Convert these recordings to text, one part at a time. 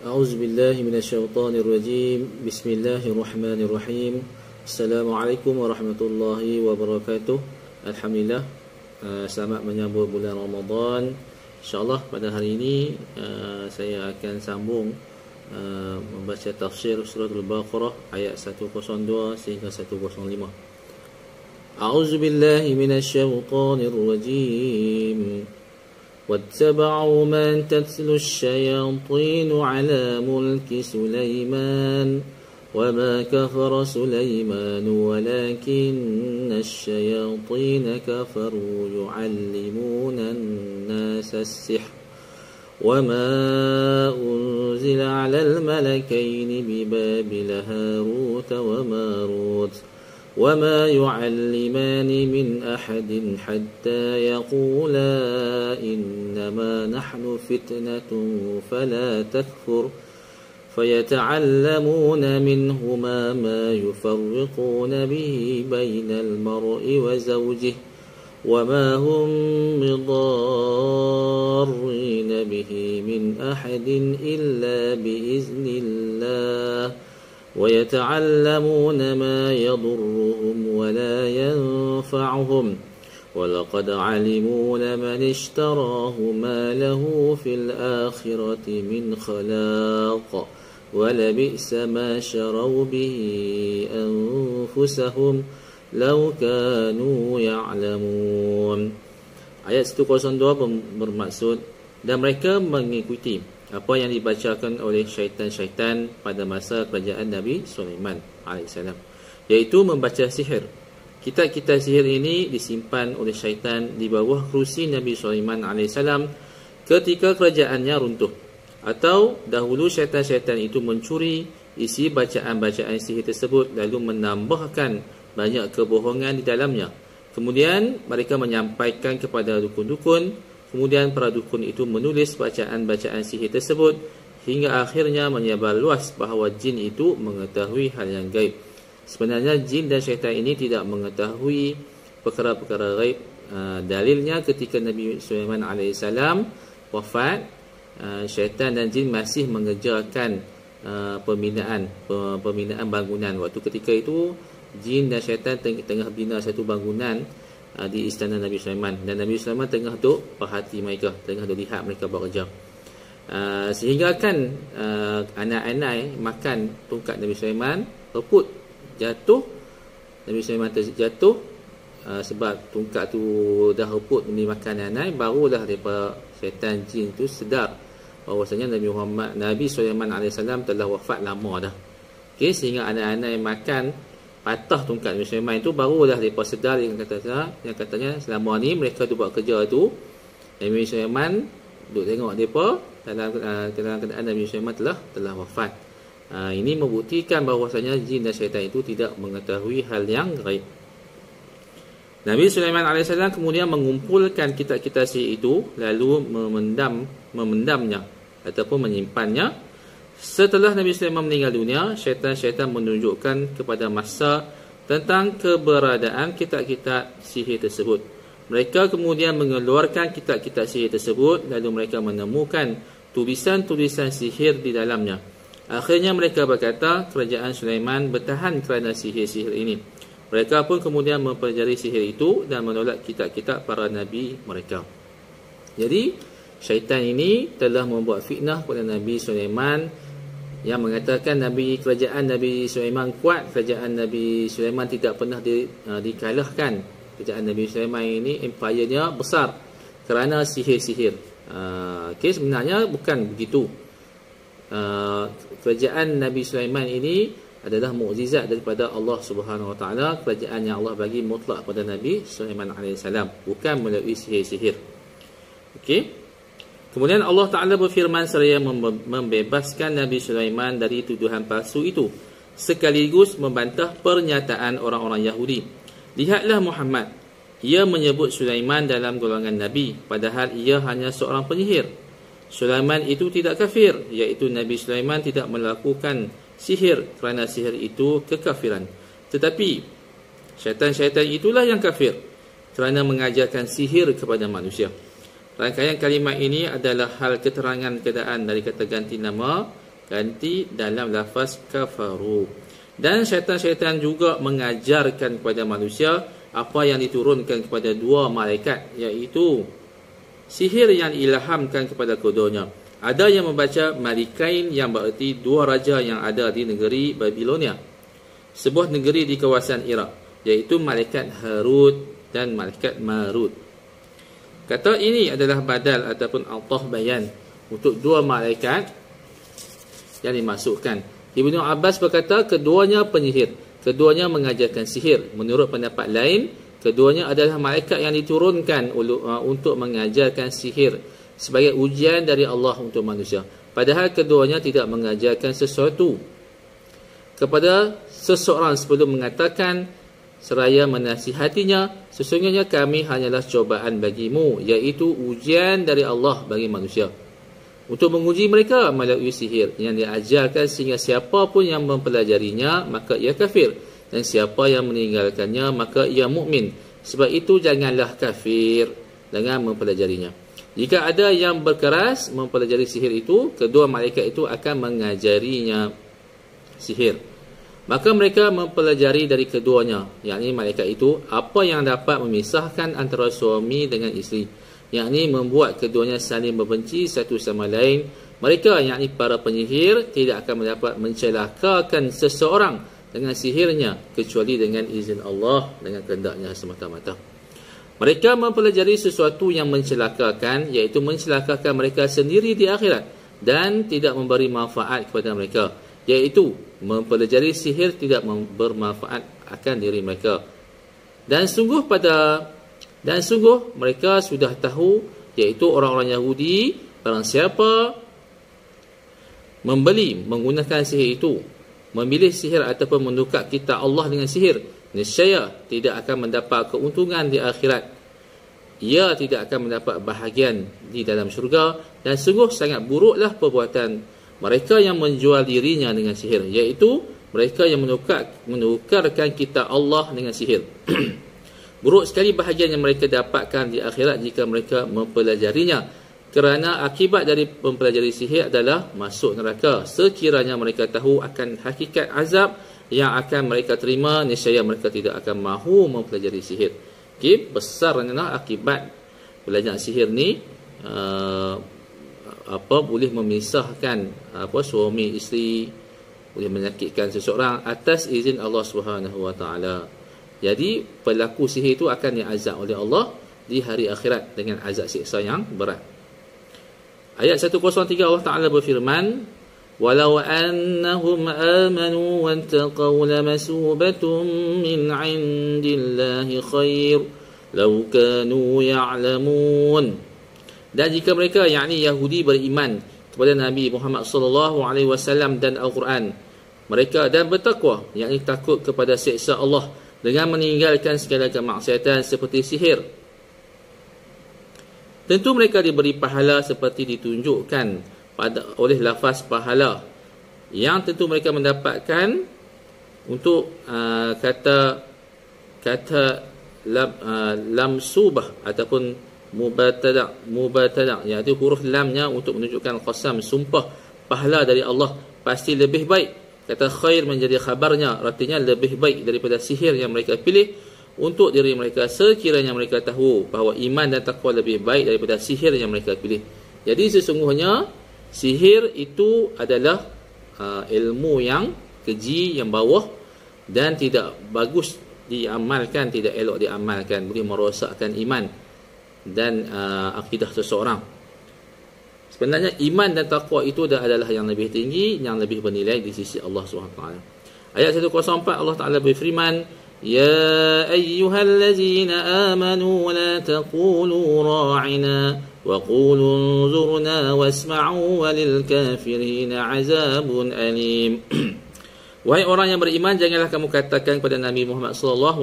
أعوذ بالله من الشيطان الرجيم بسم الله الرحمن الرحيم السلام عليكم ورحمة الله وبركاته. Alhamdulillah, selamat menyambut bulan Ramadan. InsyaAllah pada hari ini saya akan sambung membaca tafsir surah Al-Baqarah ayat 102 sehingga 105. A'udzu billahi minasyaitonir rajim. واتبعوا ما تتلو الشياطين على ملك سليمان وما كفر سليمان ولكن الشياطين كفروا يعلمون الناس السحر وما أنزل على الملكين ببابل هاروت وماروت وما يعلمان من أحد حتى يقولا إنما نحن فتنة فلا تكفر فيتعلمون منهما ما يفرقون به بين المرء وزوجه وما هم بضارين به من أحد إلا بإذن الله ويتعلمون ما يضرهم ولا ينفعهم ولقد علموا لمن اشتراه ما له في الآخرة من خلاق ولبئس ما شروا به أنفسهم لو كانوا يعلمون. Ayat 102 bermaksud dan mereka mengikuti apa yang dibacakan oleh syaitan-syaitan pada masa kerajaan Nabi Sulaiman AS, iaitu membaca sihir. Kitab-kitab sihir ini disimpan oleh syaitan di bawah kerusi Nabi Sulaiman AS ketika kerajaannya runtuh. Atau dahulu syaitan-syaitan itu mencuri isi bacaan-bacaan sihir tersebut lalu menambahkan banyak kebohongan di dalamnya. Kemudian mereka menyampaikan kepada dukun-dukun. Kemudian para dukun itu menulis bacaan-bacaan sihir tersebut hingga akhirnya menyebar luas bahawa jin itu mengetahui hal yang gaib. Sebenarnya jin dan syaitan ini tidak mengetahui perkara-perkara gaib. Dalilnya ketika Nabi Sulaiman AS wafat, syaitan dan jin masih mengerjakan pembinaan bangunan. Waktu ketika itu jin dan syaitan tengah bina satu bangunan di istana Nabi Sulaiman, dan Nabi Sulaiman tengah duk perhati mereka, tengah duk lihat mereka bekerja. Sehingga kan anak-anak makan tongkat Nabi Sulaiman, reput jatuh, Nabi Sulaiman terjatuh sebab tongkat tu dah reput demi makan anak. Barulah daripada syaitan jin tu sedar bahawasanya Nabi Sulaiman AS telah wafat lama dah. Okay, sehingga anak-anak yang makan patah tongkat Nabi Sulaiman itu, barulah mereka sedar yang katanya selama ni mereka tu buat kerja tu, Nabi Sulaiman duk tengok mereka dalam keadaan Nabi Sulaiman telah wafat. Ini membuktikan bahawasanya jin dan syaitan itu tidak mengetahui hal yang gaib. Nabi Sulaiman AS kemudian mengumpulkan kitab-kitab sihir itu lalu memendamnya ataupun menyimpannya. Setelah Nabi Sulaiman meninggal dunia, syaitan-syaitan menunjukkan kepada masa tentang keberadaan kitab-kitab sihir tersebut. Mereka kemudian mengeluarkan kitab-kitab sihir tersebut lalu mereka menemukan tulisan-tulisan sihir di dalamnya. Akhirnya mereka berkata kerajaan Sulaiman bertahan kerana sihir-sihir ini. Mereka pun kemudian mempelajari sihir itu dan menolak kitab-kitab para nabi mereka. Jadi syaitan ini telah membuat fitnah kepada Nabi Sulaiman yang mengatakan kerajaan Nabi Sulaiman kuat, kerajaan Nabi Sulaiman tidak pernah dikalahkan. Kerajaan Nabi Sulaiman ini empire-nya besar kerana sihir-sihir. Sebenarnya bukan begitu. Kerajaan Nabi Sulaiman ini adalah mukjizat daripada Allah Subhanahu Wa Taala, kerajaan yang Allah bagi mutlak kepada Nabi Sulaiman AS, bukan melalui sihir-sihir. Okey. Kemudian Allah Ta'ala berfirman seraya membebaskan Nabi Sulaiman dari tuduhan palsu itu, sekaligus membantah pernyataan orang-orang Yahudi. Lihatlah Muhammad, ia menyebut Sulaiman dalam golongan Nabi, padahal ia hanya seorang penyihir. Sulaiman itu tidak kafir, iaitu Nabi Sulaiman tidak melakukan sihir kerana sihir itu kekafiran. Tetapi syaitan-syaitan itulah yang kafir kerana mengajarkan sihir kepada manusia. Rangkaian kalimat ini adalah hal keterangan keadaan dari kata ganti nama ganti dalam lafaz kafaru. Dan syaitan-syaitan juga mengajarkan kepada manusia apa yang diturunkan kepada dua malaikat, iaitu sihir yang diilhamkan kepada keduanya. Ada yang membaca Malikain yang bererti dua raja yang ada di negeri Babilonia, sebuah negeri di kawasan Iraq, iaitu malaikat Harut dan malaikat Marut. Kata ini adalah badal ataupun altah bayan untuk dua malaikat yang dimasukkan. Ibnu Abbas berkata keduanya penyihir, keduanya mengajarkan sihir. Menurut pendapat lain, keduanya adalah malaikat yang diturunkan untuk mengajarkan sihir sebagai ujian dari Allah untuk manusia. Padahal keduanya tidak mengajarkan sesuatu kepada seseorang sebelum mengatakan seraya menasihatinya, sesungguhnya kami hanyalah cobaan bagimu, iaitu ujian dari Allah bagi manusia, untuk menguji mereka melalui sihir yang diajarkan, sehingga siapa pun yang mempelajarinya maka ia kafir, dan siapa yang meninggalkannya maka ia mukmin. Sebab itu janganlah kafir dengan mempelajarinya. Jika ada yang berkeras mempelajari sihir itu, kedua malaikat itu akan mengajarinya sihir. Maka mereka mempelajari dari keduanya, yakni malaikat itu, apa yang dapat memisahkan antara suami dengan isteri, yakni membuat keduanya saling membenci satu sama lain. Mereka, yakni para penyihir, tidak akan mendapat mencelakakan seseorang dengan sihirnya kecuali dengan izin Allah, dengan kehendaknya semata-mata. Mereka mempelajari sesuatu yang mencelakakan, iaitu mencelakakan mereka sendiri di akhirat dan tidak memberi manfaat kepada mereka, iaitu mempelajari sihir tidak bermanfaat akan diri mereka. Dan sungguh mereka sudah tahu, iaitu orang-orang Yahudi, barang siapa menggunakan sihir itu, memilih sihir ataupun menukar kitab Allah dengan sihir, nescaya tidak akan mendapat keuntungan di akhirat. Ia tidak akan mendapat bahagian di dalam syurga, dan sungguh sangat buruklah perbuatan mereka yang menjual dirinya dengan sihir, iaitu mereka yang menukarkan kitab Allah dengan sihir. Buruk sekali bahagian yang mereka dapatkan di akhirat jika mereka mempelajarinya, kerana akibat dari mempelajari sihir adalah masuk neraka. Sekiranya mereka tahu akan hakikat azab yang akan mereka terima, nescaya mereka tidak akan mahu mempelajari sihir. Okay, besarnya akibat belajar sihir ni boleh memisahkan suami isteri, boleh menyakitkan seseorang atas izin Allah Subhanahu Wa Taala. Jadi pelaku sihir itu akan diazab oleh Allah di hari akhirat dengan azab siksa yang berat. Ayat 103 Allah Taala berfirman, walau annahum amanu wattaqaw lamasubatun min 'indillahi khair law kanu ya'lamun. Dan jika mereka, yakni Yahudi, beriman kepada Nabi Muhammad sallallahu alaihi wasallam dan Al-Quran, mereka dan bertakwa, yakni takut kepada siksa Allah dengan meninggalkan segala kemaksiatan seperti sihir, tentu mereka diberi pahala seperti ditunjukkan oleh lafaz pahala, yang tentu mereka mendapatkan untuk kata lamsubah ataupun mubatada, iaitu huruf lamnya untuk menunjukkan qasam, sumpah, pahala dari Allah pasti lebih baik. Kata khair menjadi khabarnya, artinya lebih baik daripada sihir yang mereka pilih untuk diri mereka, sekiranya mereka tahu bahawa iman dan takwa lebih baik daripada sihir yang mereka pilih. Jadi sesungguhnya sihir itu adalah ilmu yang keji, yang bawah, dan tidak bagus diamalkan, tidak elok diamalkan, boleh merosakkan iman dan akidah seseorang. Sebenarnya iman dan takwa itu adalah yang lebih tinggi, yang lebih bernilai di sisi Allah SWT. Ayat 104 Allah Ta'ala berfirman, ya ayyuhallazina amanu la taqulu ra'ina wa qulu unzurna wasma'u walil kafirina azabun alim. Wahai orang yang beriman, janganlah kamu katakan kepada Nabi Muhammad SAW,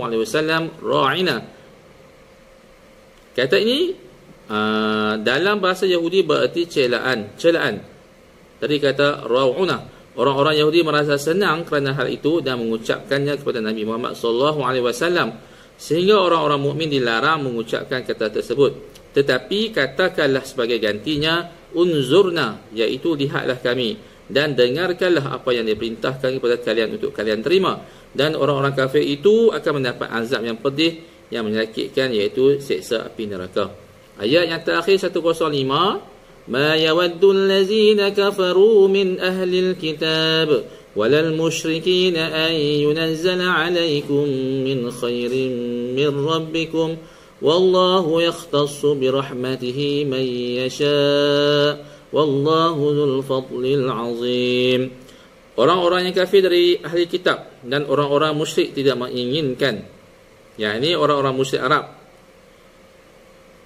ra'ina. Kata ini dalam bahasa Yahudi berarti celaan. Tadi kata ra'una. Orang-orang Yahudi merasa senang kerana hal itu dan mengucapkannya kepada Nabi Muhammad SAW, sehingga orang-orang mukmin dilarang mengucapkan kata tersebut. Tetapi katakanlah sebagai gantinya, unzurna, iaitu lihatlah kami, dan dengarkanlah apa yang diperintahkan kepada kalian untuk kalian terima, dan orang-orang kafir itu akan mendapat azab yang pedih yang menyakitkan, iaitu seksa api neraka. Ayat yang terakhir 105, ma yawaddu allazina kafaru min ahli alkitab walal musyrikin an yunazzala alaikum min khairin min rabbikum wallahu yakhtassu birahmatihi man yasha wallahu dzul fadlil azim. Orang-orang yang kafir dari ahli kitab dan orang-orang musyrik tidak menginginkan, yakni orang-orang musyrik Arab,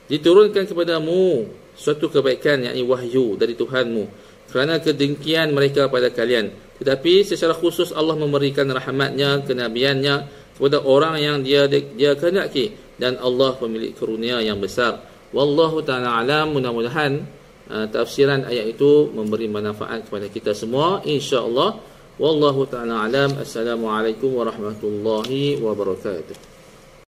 diturunkan kepadamu suatu kebaikan, yakni wahyu dari Tuhanmu, kerana kedengkian mereka pada kalian. Tetapi secara khusus Allah memberikan rahmatnya, kenabiannya kepada orang yang dia kehendaki, dan Allah pemilik karunia yang besar. Wallahu ta'ala alam. Mudah-mudahan tafsiran ayat itu memberi manfaat kepada kita semua, insya-Allah. Wallahu ta'ala alam. Assalamualaikum warahmatullahi wabarakatuh.